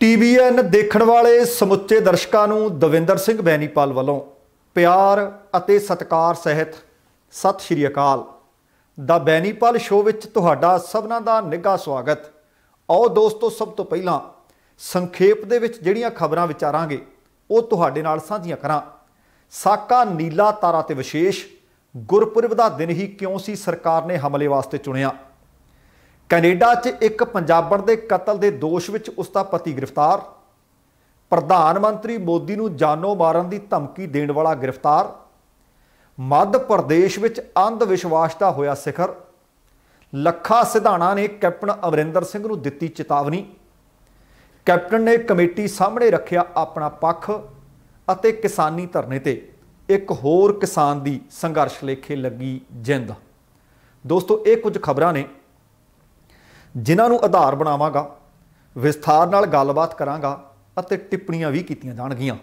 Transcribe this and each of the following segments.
TVN देखण वाले समुचे दर्शकों नूं दविंदर सिंह बैनीपाल वालों प्यार अते सत्कार सहित सत श्री अकाल। द बैनीपाल शो विच तुहाडा सबना दा निघा स्वागत। आओ दोस्तों, सब तो पहलां संखेप दे विच जिहड़ियां खबरां विचारांगे वो तुहाडे नाल साझीआं करां। साका नीला तारा ते विशेष गुरपुरब दा दिन ही क्यों सी सरकार ने हमले वास्ते चुनिया। कनेडा च एक पंजाबण दे कतल दे दोष विच उसका पति गिरफ्तार। प्रधानमंत्री मोदी नूं जानो मारन की धमकी देण वाला गिरफ्तार। मध्य प्रदेश विच अंध विश्वास दा होया सिखर। लखा सिधाणा ने कैप्टन अमरिंदर सिंह नूं दित्ती चेतावनी। कैप्टन ने कमेटी सामने रखिया अपना पक्ष अते किसानी धरने ते एक होर किसान दी संघर्ष लेखे लगी जिंद। दोस्तों, ये कुछ खबरां ने जिन्हां नूं आधार बनावांगा, विस्तार नाल गलबात करांगा अते टिप्पणियां भी कीतियां जाणगीਆਂ।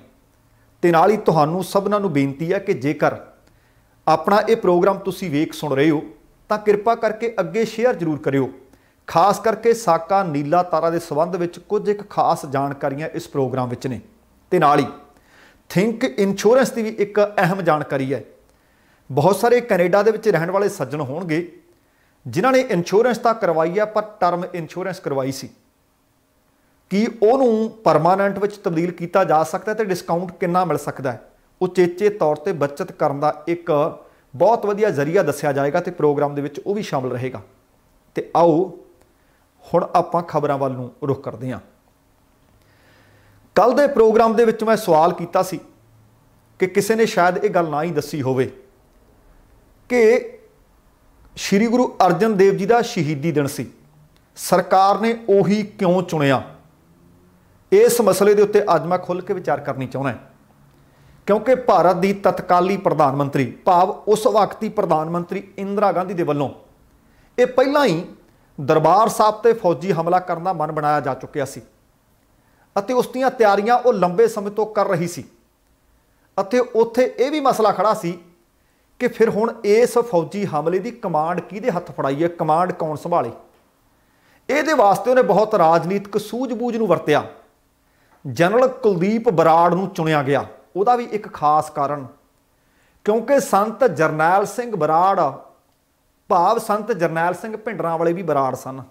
ते नाल ही तुहानूं सबनां नूं बेनती है कि जेकर अपना ये प्रोग्राम तुसीं वेख सुण रहे हो तां किरपा करके अगे शेयर जरूर करियो। खास करके साका नीला तारा के संबंध में कुछ एक खास जानकारियां इस प्रोग्राम विच ने। ते नाल ही थिंक इंश्योरेंस की भी एक अहम जानकारी है। बहुत सारे कनेडा दे विच रहण वाले सज्जन होणगे जिन्हां ने इंश्योरेंस तो करवाई है पर टर्म इंश्योरेंस करवाई सी कि उन्होंने परमानेंट विच तब्दील किया जा सकता है तो डिस्काउंट कितना मिल सकता है। उचेचे तौर पर बचत करने का एक बहुत वधिया जरिया दस्या जाएगा तो प्रोग्राम दे विच वो भी शामिल रहेगा। तो आओ हुण आपां खबरां वल नूं रुख करदे हां। कल दे प्रोग्राम दे विच मैं सवाल कीता सी कि किसी ने शायद ये गल ना ही दसी होवे कि श्री गुरु अर्जन देव जी का शहीदी दिन सी, सरकार ने उही क्यों चुनिया। इस मसले के उत्ते अज मैं खुल के विचार करनी चाहना है क्योंकि भारत की तत्काली प्रधानमंत्री भाव उस वक्त की प्रधानमंत्री इंदिरा गांधी के वलों ये पहला ही दरबार साहब ते फौजी हमला करना मन बनाया जा चुकिया सी अते उस दीयां तैयारियां वो लंबे समय तो कर रही सी। अते उत्थे ये भी मसला खड़ा सी कि फिर हुण इस फौजी हमले की कमांड किहदे हत्थ फड़ाई है, कमांड कौन संभाले। ये वास्ते उन्हें बहुत राजनीतिक सूझबूझ नूं वरतिया। जनरल कुलदीप बराड़ नूं चुनिया गया। उहदा भी एक खास कारण क्योंकि संत जरनैल सिंह बराड़ भाव संत जरनैल सिंह भिंडरां वाले भी बराड़ सन।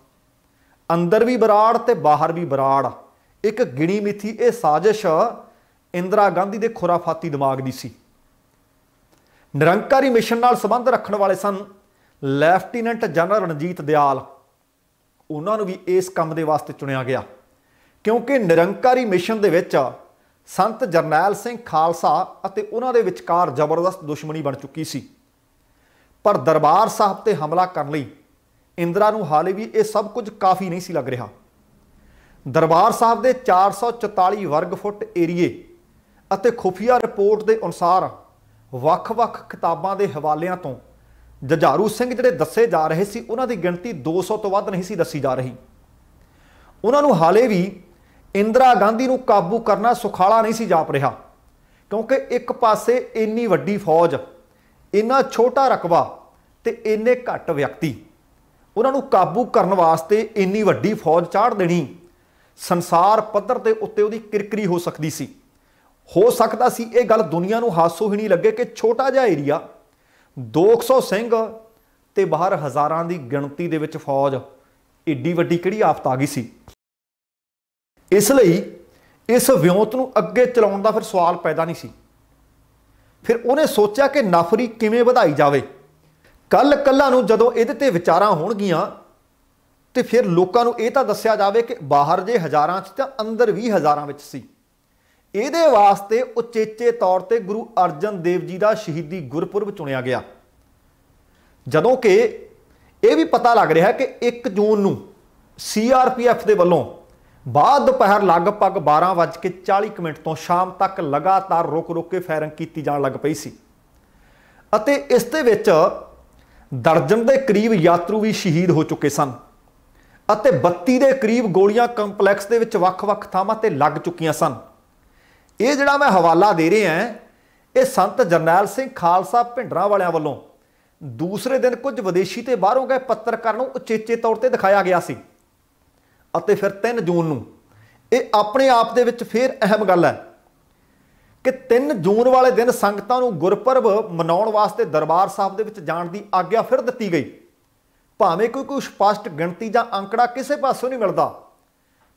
अंदर भी बराड़ ते बाहर भी बराड़। एक गिणी मिथी ये साजिश इंदिरा गांधी के खुराफाती दिमाग की सी। निरंकारी मिशन नाल संबंध रखने वाले सन लैफ्टिनेंट जनरल रणजीत दयाल। उन्होंने भी इस काम के वास्ते चुनिया गया क्योंकि निरंकारी मिशन दे विच संत जरनैल सिंह खालसा अते उन्हां दे विचकार जबरदस्त दुश्मनी बन चुकी सी। पर दरबार साहब ते हमला करने लई इंदिरा नूं हाले भी ये सब कुछ काफ़ी नहीं सी लग रहा। दरबार साहब दे 444 वर्ग फुट एरिए अते खुफिया रिपोर्ट के अनुसार ਵੱਖ-ਵੱਖ किताबों के हवालियां तो जुझारू सिंह जिहड़े दसे जा रहे सी उन्हां दी गिणती 200 तो वध नहीं सी दसी जा रही। उन्होंने हाले भी इंदिरा गांधी नूं काबू करना सुखाला नहीं सी जाप रहा क्योंकि एक पासे इन्नी वड्डी फौज, इन्ना छोटा रकबा ते इन्ने घट व्यक्ति, उन्होंने काबू करने वास्ते इन्नी वड्डी फौज चाढ़ देनी संसार पद्धर के उत्ते उहदी किरकिरी हो सकती सी। हो सकता सी ये गल दुनिया नूं हासो ही नहीं लगे कि छोटा जिहा एरिया 200 सिंह ते बाहर हज़ारां दी गिणती दे विच फौज एड्डी वड्डी किहड़ी आफत आ गई सी। इसलिए इस विਉਂਤ नूं अगे चलाउण दा फिर सवाल पैदा नहीं सी। फिर उन्हें सोचा कि नफरी किवें वधाई जावे। कल कल्ला नूं जदों इहदे ते विचारां होणगीਆਂ ते फिर लोकां नूं इह तां दस्सिया जावे कि बाहर जे हज़ारां च तां अंदर भी हज़ारां विच सी। ਇਹਦੇ वास्ते उचेचे तौर पर गुरु अर्जन देव जी का शहीदी गुरपुरब चुनिया गया। जदों कि यह भी पता लग रहा है कि 1 जून नूं CRPF के वलों बाद दोपहर लगभग 12:40 तो शाम तक लगातार रुक रुक के फायरिंग की जान लग पई सी अते इस दे विच दर्जन के करीब यात्रु भी शहीद हो चुके सन अते 32 के करीब गोलियां कंपलैक्स के विच वख-वख थावां ते लग चुकियां सन। ये जिहड़ा मैं हवाला दे रहा है ये संत जरनैल सिंह खालसा भिंडरां वालियां वल्लों दूसरे दिन कुछ विदेशी ते बाहरों गए पत्रकारां नूं उचेचे तौर पर दिखाया गया सी। अते फिर 3 जून नूं ਇਹ ਆਪਣੇ ਆਪ ਦੇ ਵਿੱਚ ਫਿਰ ਅਹਿਮ ਗੱਲ ਹੈ कि 3 जून वाले दिन संगतां नूं गुरपुरब मनाउण वास्ते दरबार साहब दे विच जाण दी आग्या फिर दित्ती गई। भावें कोई स्पष्ट गिणती जां अंकड़ा किसी पासों नहीं मिलता,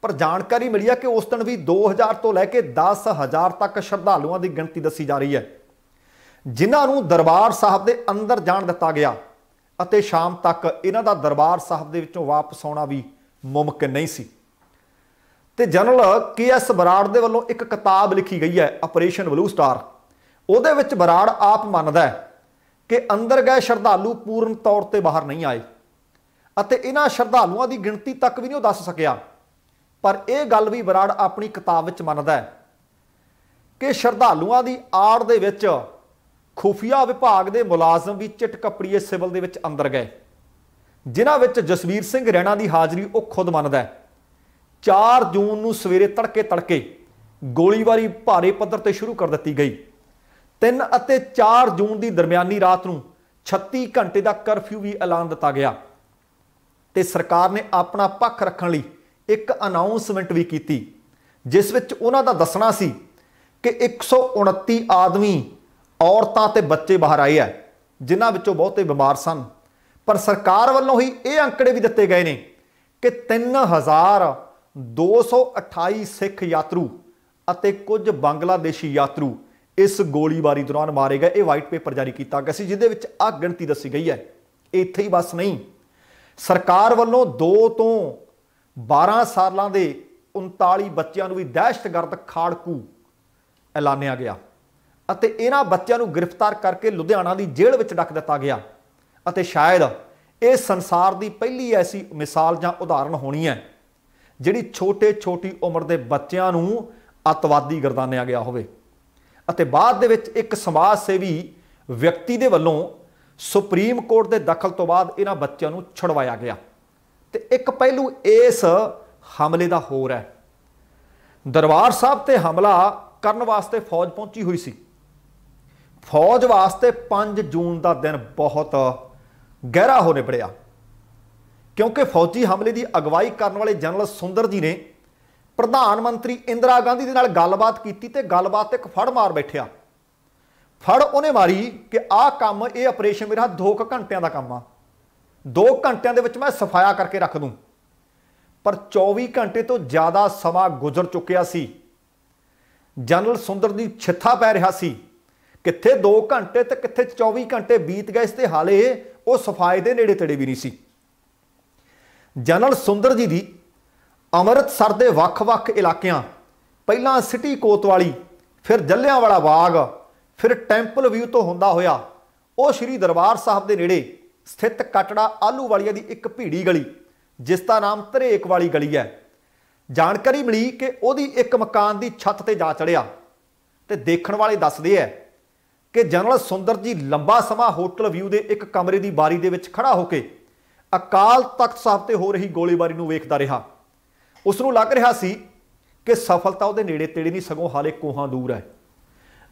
पर जानकारी मिली है कि उस दिन भी 2000 तो लैके 10,000 तक श्रद्धालुओं की गिणती दसी जा रही है, जिन्हां नूं दरबार साहब दे अंदर जाण दित्ता गया अते शाम तक इन्हां दा दरबार साहब दे विचों वापस आउणा भी मुमकिन नहीं सी। ਤੇ ਜਨरल KS ਬਰਾੜ ਦੇ ਵੱਲੋਂ ਇੱਕ ਕਿਤਾਬ ਲਿਖੀ ਗਈ ਹੈ ਆਪਰੇਸ਼ਨ ਬਲੂ ਸਟਾਰ। ਉਹਦੇ ਵਿੱਚ ਬਰਾੜ ਆਪ ਮੰਨਦਾ ਹੈ ਕਿ ਅੰਦਰ ਗਏ ਸ਼ਰਧਾਲੂ ਪੂਰਨ ਤੌਰ ਤੇ ਬਾਹਰ ਨਹੀਂ ਆਏ ਅਤੇ ਇਹਨਾਂ ਸ਼ਰਧਾਲੂਆਂ ਦੀ ਗਿਣਤੀ ਤੱਕ ਵੀ ਨਹੀਂ ਉਹ ਦੱਸ ਸਕਿਆ, ਪਰ ਇਹ ਗੱਲ ਵੀ ਬਰਾੜ ਆਪਣੀ ਕਿਤਾਬ ਵਿੱਚ ਮੰਨਦਾ ਹੈ ਕਿ ਸ਼ਰਧਾਲੂਆਂ ਦੀ ਆੜ ਦੇ ਵਿੱਚ ਖੁਫੀਆ ਵਿਭਾਗ ਦੇ ਮੁਲਾਜ਼ਮ ਵੀ ਚਿੱਟ ਕੱਪੜੀਏ ਸਿਵਲ ਦੇ ਵਿੱਚ ਅੰਦਰ ਗਏ, ਜਿਨ੍ਹਾਂ ਵਿੱਚ ਜਸਵੀਰ ਸਿੰਘ ਰੈਣਾ ਦੀ ਹਾਜ਼ਰੀ ਉਹ ਖੁਦ ਮੰਨਦਾ ਹੈ। 4 जून ਨੂੰ ਸਵੇਰੇ ਤੜਕੇ ਗੋਲੀਬਾਰੀ ਭਾਰੇ ਪੱਧਰ ਤੇ ਸ਼ੁਰੂ ਕਰ ਦਿੱਤੀ ਗਈ। 3 ਅਤੇ 4 ਜੂਨ ਦੀ ਦਰਮਿਆਨੀ ਰਾਤ ਨੂੰ 36 ਘੰਟੇ ਦਾ ਕਰਫਿਊ ਵੀ ਐਲਾਨ ਦਿੱਤਾ ਗਿਆ ਤੇ ਸਰਕਾਰ ਨੇ ਆਪਣਾ ਪੱਖ ਰੱਖਣ ਲਈ ਇੱਕ ਅਨਾਉਂਸਮੈਂਟ ਵੀ ਕੀਤੀ, ਜਿਸ ਵਿੱਚ ਉਹਨਾਂ ਦਾ ਦੱਸਣਾ ਸੀ ਕਿ 129 ਆਦਮੀ, ਔਰਤਾਂ ਤੇ ਬੱਚੇ ਬਾਹਰ ਆਏ ਹੈ, ਜਿਨ੍ਹਾਂ ਵਿੱਚੋਂ ਬਹੁਤੇ ਬਿਮਾਰ ਸਨ। ਪਰ ਸਰਕਾਰ ਵੱਲੋਂ ਹੀ ਇਹ ਅੰਕੜੇ ਵੀ ਦਿੱਤੇ ਗਏ ਨੇ ਕਿ 3,228 ਸਿੱਖ ਯਾਤਰੂ ਅਤੇ ਕੁਝ ਬੰਗਲਾਦੇਸ਼ੀ ਯਾਤਰੂ ਇਸ ਗੋਲੀਬਾਰੀ ਦੌਰਾਨ ਮਾਰੇ ਗਏ। ਇਹ ਵਾਈਟ ਪੇਪਰ ਜਾਰੀ ਕੀਤਾ ਗਿਆ ਸੀ, ਜਿਹਦੇ ਵਿੱਚ ਆ ਗਿਣਤੀ ਦੱਸੀ ਗਈ ਹੈ। ਇੱਥੇ ਹੀ ਬਸ ਨਹੀਂ, ਸਰਕਾਰ ਵੱਲੋਂ 2 ਤੋਂ 12 ਸਾਲਾਂ ਦੇ 39 ਬੱਚਿਆਂ ਨੂੰ ਵੀ ਦਹਿਸ਼ਤਗਰਦ ਖਾੜਕੂ ਐਲਾਨਿਆ ਗਿਆ ਅਤੇ ਇਹਨਾਂ ਬੱਚਿਆਂ ਨੂੰ ਗ੍ਰਿਫਤਾਰ ਕਰਕੇ ਲੁਧਿਆਣਾ ਦੀ ਜੇਲ੍ਹ ਵਿੱਚ ਡੱਕ ਦਿੱਤਾ ਗਿਆ ਅਤੇ ਸ਼ਾਇਦ ਇਹ ਸੰਸਾਰ ਦੀ ਪਹਿਲੀ ਐਸੀ ਮਿਸਾਲ ਜਾਂ ਉਦਾਹਰਣ ਹੋਣੀ ਹੈ ਜਿਹੜੀ ਛੋਟੀ ਉਮਰ ਦੇ ਬੱਚਿਆਂ ਨੂੰ ਅੱਤਵਾਦੀ ਗਰਦਾਨਿਆ ਗਿਆ ਹੋਵੇ ਅਤੇ ਬਾਅਦ ਦੇ ਵਿੱਚ ਇੱਕ ਸਮਾਜ ਸੇਵੀ ਵਿਅਕਤੀ ਦੇ ਵੱਲੋਂ ਸੁਪਰੀਮ ਕੋਰਟ ਦੇ ਦਖਲ ਤੋਂ ਬਾਅਦ ਇਹਨਾਂ ਬੱਚਿਆਂ ਨੂੰ ਛੁਡਵਾਇਆ ਗਿਆ। ਤੇ ਇੱਕ ਪਹਿਲੂ ਇਸ ਹਮਲੇ ਦਾ ਹੋਰ ਹੈ, ਦਰਬਾਰ ਸਾਹਿਬ ਤੇ ਹਮਲਾ ਕਰਨ ਵਾਸਤੇ ਫੌਜ ਪਹੁੰਚੀ ਹੋਈ ਸੀ। ਫੌਜ ਵਾਸਤੇ 5 ਜੂਨ ਦਾ ਦਿਨ ਬਹੁਤ ਗਹਿਰਾ ਹੋ ਨਿਬੜਿਆ, ਕਿਉਂਕਿ ਫੌਜੀ ਹਮਲੇ ਦੀ ਅਗਵਾਈ ਕਰਨ ਵਾਲੇ ਜਨਰਲ ਸੁੰਦਰ ਜੀ ਨੇ ਪ੍ਰਧਾਨ ਮੰਤਰੀ ਇੰਦਰਾ ਗਾਂਧੀ ਦੇ ਨਾਲ ਗੱਲਬਾਤ ਕੀਤੀ ਤੇ ਗੱਲਬਾਤ ਤੇ ਇੱਕ ਫੜ ਮਾਰ ਬੈਠਿਆ। ਫੜ ਉਹਨੇ ਮਾਰੀ ਕਿ ਆਹ ਕੰਮ, ਇਹ ਆਪਰੇਸ਼ਨ ਮੇਰਾ 2 ਘੰਟਿਆਂ ਦਾ ਕੰਮ ਆ, 2 ਘੰਟਿਆਂ ਦੇ ਵਿੱਚ ਮੈਂ ਸਫਾਇਆ ਕਰਕੇ ਰੱਖ ਦੂੰ। ਪਰ 24 ਘੰਟੇ ਤੋਂ ਜ਼ਿਆਦਾ ਸਮਾਂ ਗੁਜ਼ਰ ਚੁੱਕਿਆ ਸੀ। ਜਨਰਲ ਸੁੰਦਰ ਦੀ ਛਿੱਥਾ ਪੈ ਰਿਹਾ ਸੀ, ਕਿੱਥੇ 2 ਘੰਟੇ ਤੇ ਕਿੱਥੇ 24 ਘੰਟੇ ਬੀਤ ਗਏ ਤੇ ਹਾਲੇ ਉਹ ਸਫਾਈ ਦੇ ਨੇੜੇ ਤੇੜੇ ਵੀ ਨਹੀਂ ਸੀ। ਜਨਰਲ ਸੁੰਦਰ ਜੀ ਦੀ ਅੰਮ੍ਰਿਤਸਰ ਦੇ ਵੱਖ-ਵੱਖ ਇਲਾਕਿਆਂ, ਪਹਿਲਾਂ ਸਿਟੀ ਕੋਤਵਾਲੀ, ਫਿਰ ਜੱਲਿਆਂਵਾਲਾ ਬਾਗ, ਫਿਰ ਟੈਂਪਲ ਵਿਊ ਤੋਂ ਹੁੰਦਾ ਹੋਇਆ ਉਹ ਸ਼੍ਰੀ ਦਰਬਾਰ ਸਾਹਿਬ ਦੇ ਨੇੜੇ ਸਥਿਤ ਕਟੜਾ ਆਲੂਵਾਲੀਆ ਦੀ ਇੱਕ ਭੀੜੀ ਗਲੀ, ਜਿਸ ਦਾ ਨਾਮ ਧਰੇਕ ਵਾਲੀ ਗਲੀ ਹੈ, ਜਾਣਕਾਰੀ ਮਿਲੀ ਕਿ ਉਹਦੀ ਇੱਕ ਮਕਾਨ ਦੀ ਛੱਤ ਤੇ ਜਾ ਚੜਿਆ ਤੇ ਦੇਖਣ ਵਾਲੇ ਦੱਸਦੇ ਹੈ ਕਿ ਜਨਰਲ ਸੁੰਦਰ ਜੀ ਲੰਬਾ ਸਮਾਂ ਹੋਟਲ ਵਿਊ ਦੇ ਇੱਕ ਕਮਰੇ ਦੀ ਬਾਰੀ ਦੇ ਵਿੱਚ ਖੜਾ ਹੋ ਕੇ ਅਕਾਲ ਤਖਤ ਸਾਹਿਬ ਤੇ ਹੋ ਰਹੀ ਗੋਲੀਬਾਰੀ ਨੂੰ ਵੇਖਦਾ ਰਿਹਾ। ਉਸ ਨੂੰ ਲੱਗ ਰਿਹਾ ਸੀ ਕਿ ਸਫਲਤਾ ਉਹਦੇ ਨੇੜੇ ਤੇੜੇ ਨਹੀਂ, ਸਗੋਂ ਹਾਲੇ ਕੋਹਾਂ ਦੂਰ ਹੈ।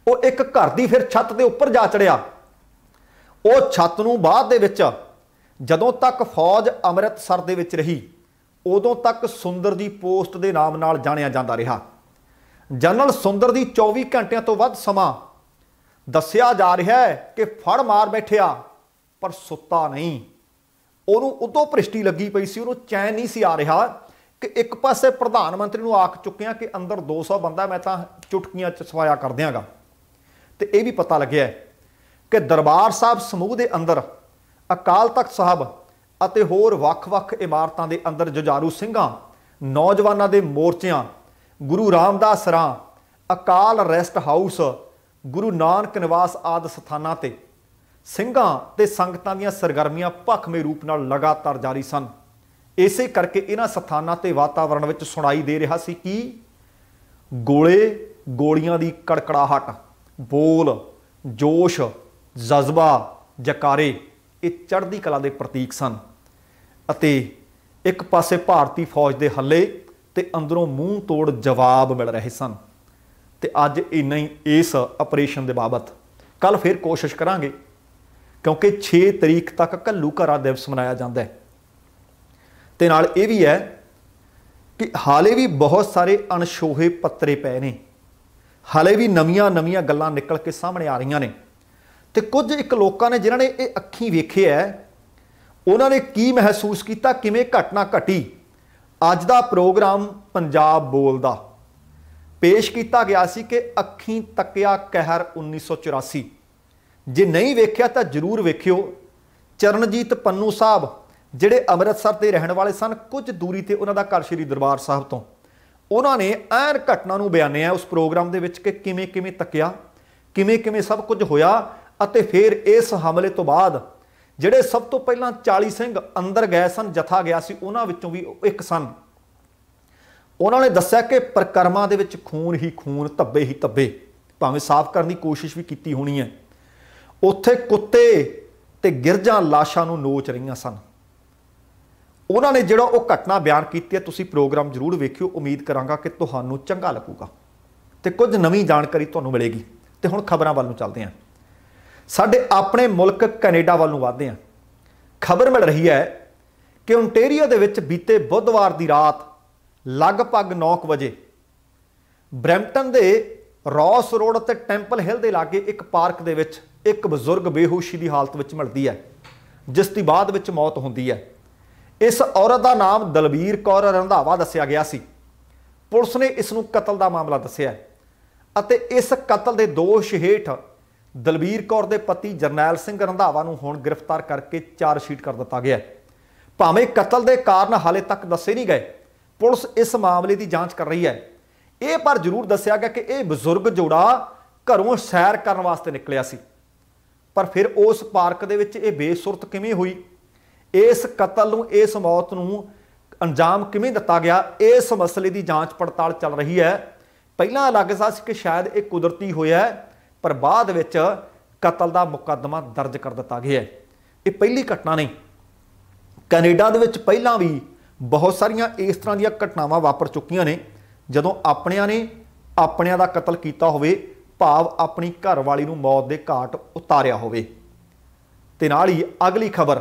ਉਹ ਇੱਕ ਘਰ ਦੀ ਫਿਰ ਛੱਤ ਦੇ ਉੱਪਰ ਜਾ ਚੜਿਆ। ਉਹ ਛੱਤ ਨੂੰ ਬਾਅਦ ਦੇ ਵਿੱਚ ਜਦੋਂ ਤੱਕ ਫੌਜ ਅੰਮ੍ਰਿਤਸਰ ਦੇ ਵਿੱਚ ਰਹੀ ਉਦੋਂ ਤੱਕ ਸੁੰਦਰ ਦੀ ਪੋਸਟ ਦੇ ਨਾਮ ਨਾਲ ਜਾਣਿਆ ਜਾਂਦਾ ਰਿਹਾ। ਜਨਰਲ ਸੁੰਦਰ ਦੀ 24 ਘੰਟਿਆਂ ਤੋਂ ਵੱਧ ਸਮਾਂ ਦੱਸਿਆ ਜਾ ਰਿਹਾ ਹੈ ਕਿ ਫੜ ਮਾਰ ਬੈਠਿਆ ਪਰ ਸੁੱਤਾ ਨਹੀਂ। ਉਹਨੂੰ ਉਦੋਂ ਭ੍ਰਿਸ਼ਟੀ ਲੱਗੀ ਪਈ ਸੀ, ਉਹਨੂੰ ਚੈਨ ਨਹੀਂ ਸੀ ਆ ਰਿਹਾ ਕਿ ਇੱਕ ਪਾਸੇ ਪ੍ਰਧਾਨ ਮੰਤਰੀ ਨੂੰ ਆਖ ਚੁੱਕਿਆ ਕਿ ਅੰਦਰ 200 ਬੰਦਾ, ਮੈਂ ਤਾਂ ਚੁਟਕੀਆਂ 'ਚ ਸਫਾਇਆ ਕਰ ਦਿਆਂਗਾ। ਤੇ ਇਹ ਵੀ ਪਤਾ ਲੱਗਿਆ ਕਿ ਦਰਬਾਰ ਸਾਹਿਬ ਸਮੂਹ ਦੇ ਅੰਦਰ ਅਕਾਲ ਤਖਤ ਸਾਹਿਬ ਅਤੇ ਹੋਰ ਵੱਖ-ਵੱਖ ਇਮਾਰਤਾਂ ਦੇ ਅੰਦਰ ਜੁਝਾਰੂ ਸਿੰਘਾਂ, ਨੌਜਵਾਨਾਂ ਦੇ ਮੋਰਚਿਆਂ, ਗੁਰੂ ਰਾਮਦਾਸ ਰਾਂ, ਅਕਾਲ ਰੈਸਟ ਹਾਊਸ, ਗੁਰੂ ਨਾਨਕ ਨਿਵਾਸ ਆਦਿ ਸਥਾਨਾਂ ਤੇ ਸਿੰਘਾਂ ਤੇ ਸੰਗਤਾਂ ਦੀਆਂ ਸਰਗਰਮੀਆਂ ਭਖਵੇਂ ਰੂਪ ਨਾਲ ਲਗਾਤਾਰ ਜਾਰੀ ਸਨ। ਇਸੇ ਕਰਕੇ ਇਹਨਾਂ ਸਥਾਨਾਂ ਤੇ ਵਾਤਾਵਰਣ ਵਿੱਚ ਸੁਣਾਈ ਦੇ ਰਿਹਾ ਸੀ ਕਿ ਗੋਲੀਆਂ ਦੀ ਕੜਕੜਾਹਟ, ਬੋਲ, ਜੋਸ਼, ਜਜ਼ਬਾ, ਜਕਾਰੇ ਇਹ ਚੜ੍ਹਦੀ ਕਲਾ ਦੇ ਪ੍ਰਤੀਕ ਸਨ ਅਤੇ ਇੱਕ ਪਾਸੇ ਭਾਰਤੀ ਫੌਜ ਦੇ ਹੱਲੇ ਤੇ ਅੰਦਰੋਂ ਮੂੰਹ ਤੋੜ ਜਵਾਬ ਮਿਲ ਰਹੇ ਸਨ। ਤੇ ਅੱਜ ਇੰਨਾ ਹੀ ਇਸ ਆਪਰੇਸ਼ਨ ਦੇ ਬਾਬਤ। ਕੱਲ ਫਿਰ ਕੋਸ਼ਿਸ਼ ਕਰਾਂਗੇ, ਕਿਉਂਕਿ 6 ਤਰੀਕ ਤੱਕ ਘੱਲੂਘਾਰਾ ਦਿਵਸ ਮਨਾਇਆ ਜਾਂਦਾ ਹੈ। ਤੇ ਨਾਲ ਇਹ ਵੀ ਹੈ कि हाले भी बहुत सारे अणछोहे पत्रे पे ने, हाले भी नवीਆਂ नवीਆਂ गल्लां निकल के सामने आ रही ने। तो कुछ एक लोगों ने जिन्होंने ये अखीं वेखे है, उन्होंने की महसूस किया, किवें घटना घटी। अज का प्रोग्राम पंजाब बोलदा पेश किया गया सी कि अखीं तकिया कहर 1984। जे नहीं वेख्या तो जरूर वेख्यो। चरणजीत पन्नू साहब जिहड़े अमृतसर के रहने वाले सन, कुछ दूरी ते उन्हां दा घर श्री दरबार साहब तो, उन्होंने ऐन घटना नूं बयानिया उस प्रोग्राम दे विच कि किवें किवें तकिया, किवें किवें सब कुछ होया। अते फिर इस हमले तो बाद जिहड़े सब तो पहलां 40 सिंह अंदर गए सन, जथा गया सी, उन्हां विचों भी एक सन। उन्होंने दस्सिया कि परिक्रमा दे विच खून ही खून, धब्बे ही धब्बे, भावें साफ करने की कोशिश भी की होनी है। उत्थे कुत्ते ते गिरजां लाशां नूं नोच रहीआं सन। उन्होंने जिहड़ा वो घटना बयान की है, तुसी प्रोग्राम जरूर वेखियो। उम्मीद करांगा कि तुहानूं चंगा लगूगा ते कुछ नवीं जानकारी तुहानूं मिलेगी। ते हुण खबरां वल नूं चलदे हां। साडे अपने मुल्क कनेडा वल नूं वधदे हां। खबर मिल रही है कि ओंटेरियो दे विच बीते बुधवार की रात लगभग 9 बजे ब्रैम्पटन के रॉस रोड ते टैंपल हिल के लागे एक पार्क दे विच एक बजुर्ग बेहोशी की हालत में मिलती है, जिसकी बाद विच मौत होंदी है। इस औरत का नाम दलबीर कौर रंधावा दस्सिया गया सी। पुलिस ने इसनूं कतल का मामला दस्सिया अते इस कतल के दोष हेठ दलबीर कौर के पति जरनैल सिंह रंधावा नूं हुण गिरफ्तार करके चार्जशीट कर दिता गया। भावें कतल के कारण हाले तक दसे नहीं गए, पुलिस इस मामले की जांच कर रही है। यह पर जरूर दस्सिया गया कि यह बजुर्ग जोड़ा घरों सैर करने वास्ते निकलिया सी, पर फिर उस पार्क दे विच यह बेसुरत किवें हुई, इस कतल नूं, इस मौत नूं अंजाम किवें दिता गया, इस मसले की जांच पड़ताल चल रही है। पहलां लगदा सी कि शायद यह कुदरती होया है, पर बाद विच कतल का मुकदमा दर्ज कर दिता गया है। ये पहली घटना नहीं, कनेडा दे विच पहलां भी बहुत सारियां इस तरह दी घटनावां वापर चुकियां ने, जदों अपणियां ने अपणियां दा कतल कीता होवे, भाव अपनी घरवाली नूं मौत दे घाट उतारिया होवे। ते नाल ही अगली खबर,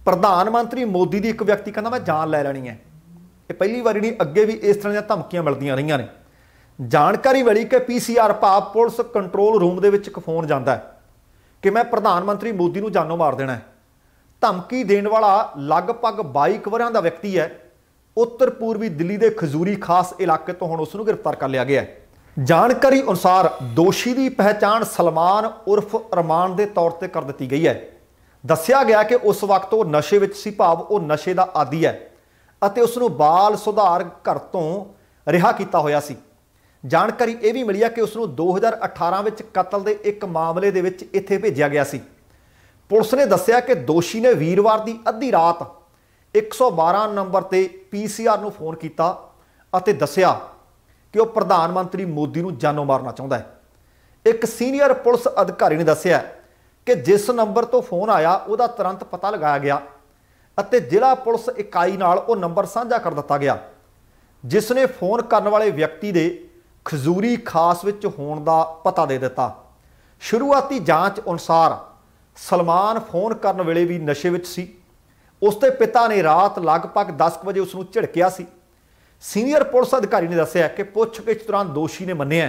प्रधानमंत्री मोदी की एक व्यक्ति कहना मैं जान लै लैनी है। ये पहली बारी नहीं, अगे भी इस तरह दी धमकियां मिलदियां रहीआं ने। जानकारी मिली कि PCR भाव पुलिस कंट्रोल रूम दे विच एक फोन जाता है कि मैं प्रधानमंत्री मोदी नूं जानों मार देना है। धमकी देने वाला लगभग 22 वरियां दा व्यक्ति है। उत्तर पूर्वी दिल्ली के खजूरी खास इलाके तो हुण उसनूं गिरफ्तार कर लिया गया है। जानकारी अनुसार दोषी की पहचान सलमान उर्फ अरमान के तौर पर कर दी गई है। दस्सिया गया कि उस वक्त वो नशे विच सी, भाव वो नशे का आदी है अते उसनूं बाल सुधार घर तो रिहा किया होया सी। जानकारी यह भी मिली है कि उसनूं 2018 विच कतल के एक मामले दे विच इत्थे भेजिया गया सी। पुलिस ने दस्सिया कि दोषी ने वीरवार की अद्धी रात 112 नंबर ते PCR नूं फोन किया अते दस्सिया कि वह प्रधानमंत्री मोदी नूं जानों मारना चाहुंदा है। एक सीनियर पुलिस अधिकारी ने दस्सिया कि जिस नंबर तो फोन आया उहदा तुरंत पता लगाया गया अते जिला पुलिस इकाई नाल वो नंबर साझा कर दिता गया, जिसने फोन करने वाले व्यक्ति दे खजूरी खास विच होण दा पता दे दिता। शुरुआती जांच अनुसार सलमान फोन करने वेले भी नशे विच सी। उसके पिता ने रात लगभग 10 बजे उसनूं झिड़किया सी। सीनियर पुलिस अधिकारी ने दस्सिया कि पुछगिछ दौरान दोषी ने मन्निया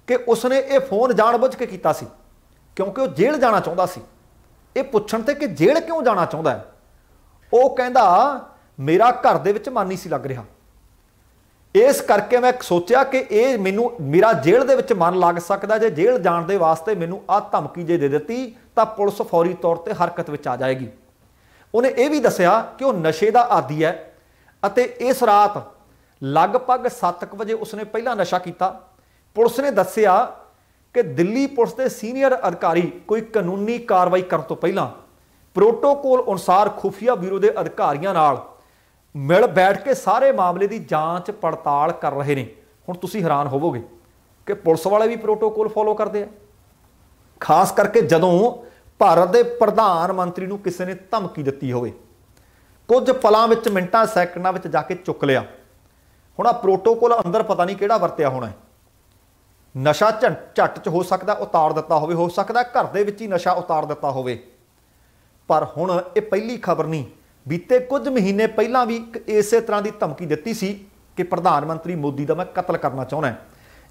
कि उसने ये फोन जानबुझ के कीता सी, क्योंकि वह जेल जाना चाहता सी। ये पुछण ते कि जेल क्यों जाना चाहता है, वो कहंदा मेरा घर दे विच मन नहीं सी लग रहा, इस करके मैं सोचा कि ये मैनू मेरा जेल दे विच मन लग सकता, जे जेल जाण दे वास्ते मैनू आ धमकी जे दे दित्ती तां पुलिस फौरी तौर पर हरकत विच आ जाएगी। उन्हें यह भी दस्सिया कि वह नशे का आदी है अते इस रात लगभग 7 बजे उसने पहला नशा किया। पुलिस ने दस्सिया कि दिल्ली पुलिस के सीनियर अधिकारी कोई कानूनी कार्रवाई करने तो पहला प्रोटोकोल अनुसार खुफिया ब्यूरो के अधिकारियों नाल मिल बैठ के सारे मामले की जांच पड़ताल कर रहे हैं। हुण तुसीं हैरान होवोगे कि पुलिस वाले भी प्रोटोकोल फॉलो करते हैं, खास करके जदों भारत के प्रधानमंत्री नूं किसी ने धमकी दी होवे, कुछ पलां विच मिंटां सैकंडां विच जाके चुक लिया। हुण आ प्रोटोकोल अंदर पता नहीं किहड़ा वरतिया होना है। नशा झट च हो सकता उतार दिता होवे, हो सकता घर दे विच ही नशा उतार दिता होवे। पर हुण ये पहली खबर नहीं, बीते कुछ महीने पहला भी इसे तरह की धमकी दी सी कि प्रधानमंत्री मोदी का मैं कतल करना चाहना।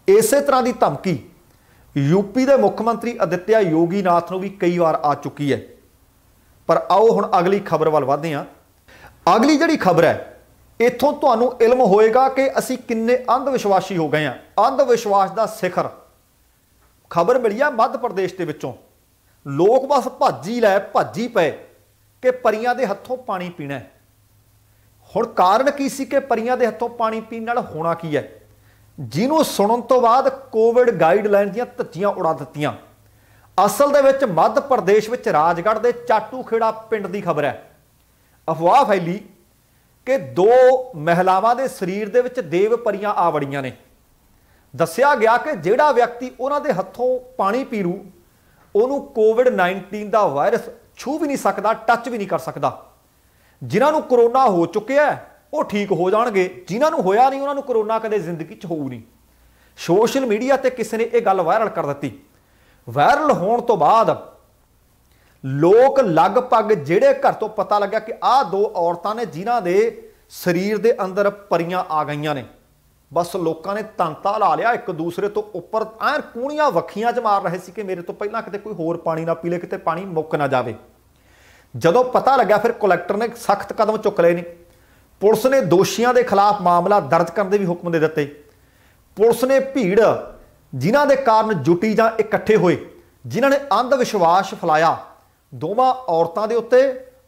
इसे तरह की धमकी यूपी के मुख्यमंत्री आदित्य योगीनाथ को भी कई बार आ चुकी है। पर आओ हुण अगली खबर वाल वधदे हां। अगली जिहड़ी खबर है इत्थों तुहानूं इल्म होएगा कि असीं किन्ने अंधविश्वासी हो गए हैं। अंधविश्वास का सिखर खबर मिली है मध्य प्रदेश के विचों। लोग बस भज्जी पे कि परियां दे हत्थों पानी पीना है। हुण कारण की सी कि परियां दे हत्थों पानी पीण नाल होना की है, जिन्हों सुनन तो बाद कोविड गाइडलाइन दीयां धज्जियां उड़ा दित्तियां। असल दे विच मध्य प्रदेश विच राजगढ़ के चाटू खेड़ा पिंड की खबर है। अफवाह फैली कि 2 महिलावां दे शरीर दे विच देव परियां आ वड़ियां ने। दस्सिया गया कि जिहड़ा व्यक्ति उन्हां दे हत्थों पानी पीरू उहनूं कोविड-19 का वायरस छू भी नहीं सकता, टच भी नहीं कर सकता। जिन्होंने कोरोना हो चुकिया है वो ठीक हो जाएंगे, जिन्होंने होया नहीं उन्होंने कोरोना कदे जिंदगी च होऊ नहीं। सोशल मीडिया ते किसी ने यह गल वायरल कर दी। वायरल होने तो बाद लोग लगभग जिहड़े घर तो पता लगा कि आ 2 औरतां ने जिन्हां दे शरीर दे अंदर परियां आ गईयां ने, बस लोगों ने तंता ला लिया एक दूसरे तो उपर ऐन कूणियां वखियां च मार रहे थे कि मेरे तो पहला किते कोई होर पानी ना पी ले, किते पानी मुक ना जाए। जदों पता लगा फिर कलैक्टर ने सख्त कदम चुक लए ने। पुलिस ने दोषियों के खिलाफ मामला दर्ज करने के भी हुक्म दे दिते। पुलिस ने भीड़ जिन्हां दे कारण जुटी जां इकट्ठे होए जिन्हां ने अंधविश्वास फैलाया, दोवां औरतां दे उत्ते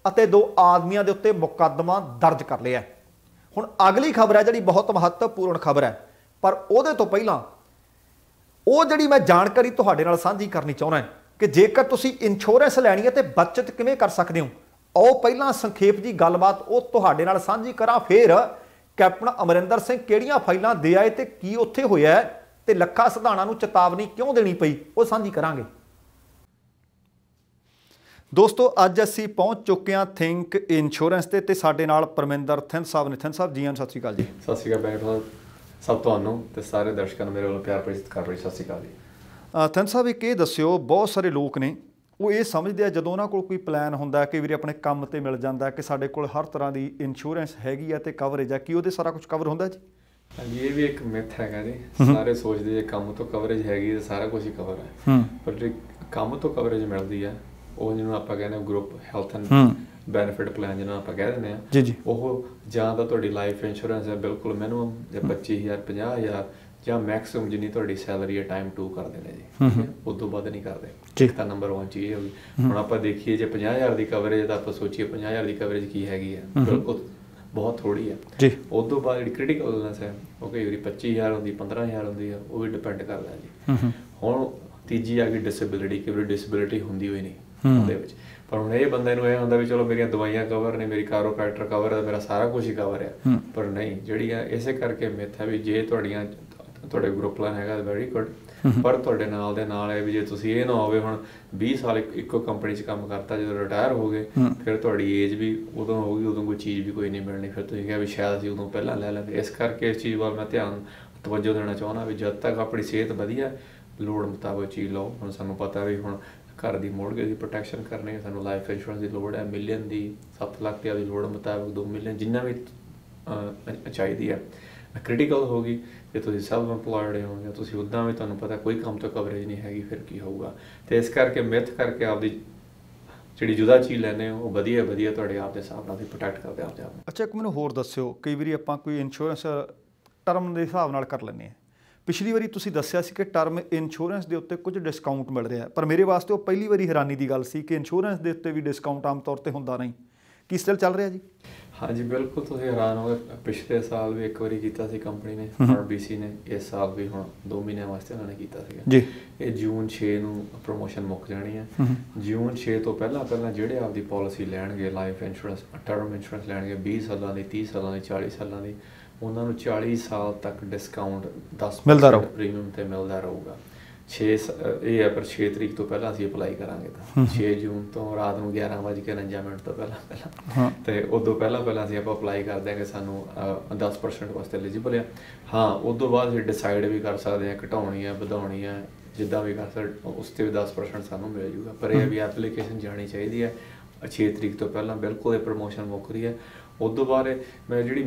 अते 2 आदमियों के उत्ते मुकदमा दर्ज कर लिया। हुण अगली खबर है जिहड़ी बहुत महत्वपूर्ण खबर है, पर उहदे तो पहलां वो जिहड़ी मैं जानकारी तुहाडे नाल साझी करनी चाहुंदा कि जेकर तुसीं इंश्योरेंस लैणी है तो बचत किवें कर सकदे हो। आओ पहलां संखेप जी गलबात वो तुहाडे नाल साझी करा, फिर कैप्टन अमरिंदर सिंह किहड़ियां फाइलां दे आए ते की उत्थे होया ते लखा सिधाणा नूं चेतावनी क्यों देनी पई वो साझी करांगे। दोस्तों अज असीं पहुँच चुके हैं थिंक इंश्योरेंस ते साडे नाल परमिंदर थिंद साहब ने। थिंद साहब जी सत श्री अकाल जी। सत श्री अकाल सब तुहानूं ते सारे दर्शकों मेरे वालों प्यार प्रेरित कर रही। सत श्री अकाल जी। थिंद साहब एक ये दस्सिओ, बहुत सारे लोग ने वो ये समझते हैं जदों उन्हां कोल कोई प्लान हुंदा है, कई वारी अपने काम ते मिल जाता है कि साडे कोल हर तरह की इंश्योरेंस हैगी है ते कवरेज है, कि उहदे सारा कुछ कवर हुंदा जी? हाँ जी, ये भी एक मिथ हैगा जी। सारे सोचते जे काम तो कवरेज हैगी तो सारा कुछ ही कवर है, पर जो काम तो कवरेज मिलती है ਉਹ ਜਿਹਨੂੰ ਆਪਾਂ ਕਹਿੰਦੇ group health and benefit plan ਜਿਹਨੂੰ ਆਪਾਂ ਕਹਿ ਦਿੰਦੇ ਆ, ਉਹ ਜਾਂ ਤਾਂ ਤੁਹਾਡੀ ਲਾਈਫ ਇੰਸ਼ੋਰੈਂਸ ਹੈ ਬਿਲਕੁਲ ਮਿਨੀਮਮ ਜਾਂ 25000 50000 ਜਾਂ ਮੈਕਸਿਮਮ ਜਿੰਨੀ ਤੁਹਾਡੀ ਸੈਲਰੀ ਹੈ ਟਾਈਮ 2 ਕਰਦੇ ਨੇ ਜੀ, ਉਸ ਤੋਂ ਵੱਧ ਨਹੀਂ ਕਰਦੇ। ਇੱਕ ਤਾਂ ਨੰਬਰ 1 ਚੀਜ਼ ਹੋ ਗਈ। ਹੁਣ ਆਪਾਂ ਦੇਖੀਏ ਜੇ 50000 ਦੀ ਕਵਰੇਜ ਤਾਂ ਆਪਾਂ ਸੋਚੀਏ 50000 ਦੀ ਕਵਰੇਜ ਕੀ ਹੈਗੀ ਹੈ, ਬਿਲਕੁਲ ਬਹੁਤ ਥੋੜੀ ਹੈ ਜੀ। ਉਸ ਤੋਂ ਬਾਅਦ ਜਿਹੜੀ ਕ੍ਰਿਟੀਕਲ ਇਲਨੈਸ ਹੈ ਉਹ ਕਈ ਵਾਰੀ 25000 ਹੁੰਦੀ 15000 ਹੁੰਦੀ ਹੈ, ਉਹ ਵੀ ਡਿਪੈਂਡ ਕਰਦਾ ਜੀ। ਹੁਣ ਤੀਜੀ ਆ ਗਈ ਡਿਸੇਬਿਲਿਟੀ, ਕਈ ਵਾਰੀ ਡਿਸੇਬਿਲਿਟੀ ਹੁੰਦੀ ਹੋਈ ਨਹੀਂ ਉਹਦੇ ਵਿੱਚ, ਪਰ ਹੁਣ ਇਹ ਬੰਦੇ ਨੂੰ ਇਹ ਹੁੰਦਾ ਵੀ ਚਲੋ ਮੇਰੀਆਂ ਦਵਾਈਆਂ ਕਵਰ ਨੇ, ਮੇਰੀ ਕਾਰੋਪ੍ਰੈਕਟਰ ਕਵਰ ਹੈ, ਮੇਰਾ ਸਾਰਾ ਕੁਝ ਹੀ ਕਵਰ ਹੈ। ਪਰ ਨਹੀਂ, ਜਿਹੜੀ ਆ ਇਸੇ ਕਰਕੇ ਮਿੱਥ ਹੈ ਵੀ ਜੇ ਤੁਹਾਡੇ ਗਰੁੱਪ ਪਲਾਨ ਹੈਗਾ ਵੈਰੀ ਗੁੱਡ, ਪਰ ਤੁਹਾਡੇ ਨਾਲ ਦੇ ਨਾਲ ਹੈ ਵੀ ਜੇ ਤੁਸੀਂ ਇਹ ਨਾ ਹੋਵੇ ਹੁਣ 20 ਸਾਲ ਇੱਕੋ ਕੰਪਨੀ 'ਚ ਕੰਮ ਕਰਤਾ, ਜਦੋਂ ਰਿਟਾਇਰ ਹੋ ਗਏ ਫਿਰ ਤੁਹਾਡੀ ਏਜ ਵੀ ਉਦੋਂ ਹੋਊਗੀ, ਉਦੋਂ ਕੋਈ ਚੀਜ਼ ਵੀ ਕੋਈ ਨਹੀਂ ਮਿਲਣੀ, ਫਿਰ ਤੁਸੀਂ ਕਿਹਾ ਵੀ ਸ਼ਾਇਦ ਅਸੀਂ ਉਦੋਂ ਪਹਿਲਾਂ ਲੈ ਲੈਂਦੇ। ਇਸ ਕਰਕੇ ਇਸ ਚੀਜ਼ ਵੱਲ ਮੈਂ ਧਿਆਨ ਤਵੱਜੋ ਦੇਣਾ ਚਾਹੁੰਦਾ ਵੀ ਜਦ ਤੱਕ ਆਪਣੀ ਸਿਹਤ ਵਧੀਆ ਲੋੜ ਮੁਤਾਬਕ ਚੀਜ਼ ਲਓ। ਹੁਣ ਸਾਨੂੰ ਪਤਾ ਵੀ ਹੁਣ घर की मोर्गेज की प्रोटैक्शन करनी है, सानू लाइफ इंश्योरेंस की लोड़ है, मिलियन की 7 लाख की लोड़ मुताबिक 2 मिलियन जिन्ना भी चाहिए है। क्रिटिकल होगी जे तुसीं सेल्फ एम्पलॉयड हो या तुसीं उदां भी तुहानूं पता कोई काम तो कवरेज नहीं हैगी, फिर की होगा। तो इस करके मिथ करके आपकी जिहड़ी जुदा चीज़ लैने हो वधिया तुहाडे आप दे हिसाब नाल प्रोटैक्ट करदे आप जाब। अच्छा, एक मैनूं होर दस्सिओ, कई वारी आपां कोई इंश्योरेंस टर्म के हिसाब नाल कर लैंदे आ। पिछली बारी तुसीं दस्सिया सी कि टर्म इंश्योरेंस के उत्ते कुछ डिस्काउंट मिल रहा है, पर मेरे वास्ते वो पहली बारी हैरानी की गल सी कि इंश्योरेंस के उत्ते भी डिस्काउंट आम तौर पर हुंदा नहीं। की स्टिल चल रहा जी? हाँ जी बिल्कुल, तुसीं हैरान हो गए। पिछले साल भी एक बारी कीता सी कंपनी ने, RBC ने, इस साल भी हुण 2 महीने वास्ते उन्होंने कीता सीगा जी। ये जून 6 नूं प्रमोशन मुक जानी है। जून 6 तो पहला जिहड़े आपकी पॉलिसी लैणगे लाइफ इंश्योरेंस टर्म इंश्योरेंस लैणगे 20 सालों की, 30 सालों की, 40 सालों की, उन्होंने 40 साल तक डिस्काउंट 10% प्रीमियम ते मिलता रहूगा। 6 ये है, पर 6 तरीक तो पहला असीं अपलाई करांगे तो 6 जून तो रात को 11:49 तो पहला तो उदों पहला असीं आपां अपलाई कर देंगे, सानू 10% वास्ते एलिजिबल है। हाँ, उस तो बाद असीं डिसाइड भी कर सकते हैं घटाउणी है वधाउणी है, जिद्दां भी कर सकते, उस ते भी 10% सानू मिल जूगा। पर यह भी एप्लीकेशन जानी चाहिए है, 6 ਤਰੀਕ ਤੋਂ ਪਹਿਲਾਂ ਬਿਲਕੁਲ ਇਹ ਪ੍ਰਮੋਸ਼ਨ ਮੁੱਕ ਰਹੀ ਹੈ। ਉਸ ਤੋਂ ਬਾਅਦ ਮੈਂ ਜਿਹੜੀ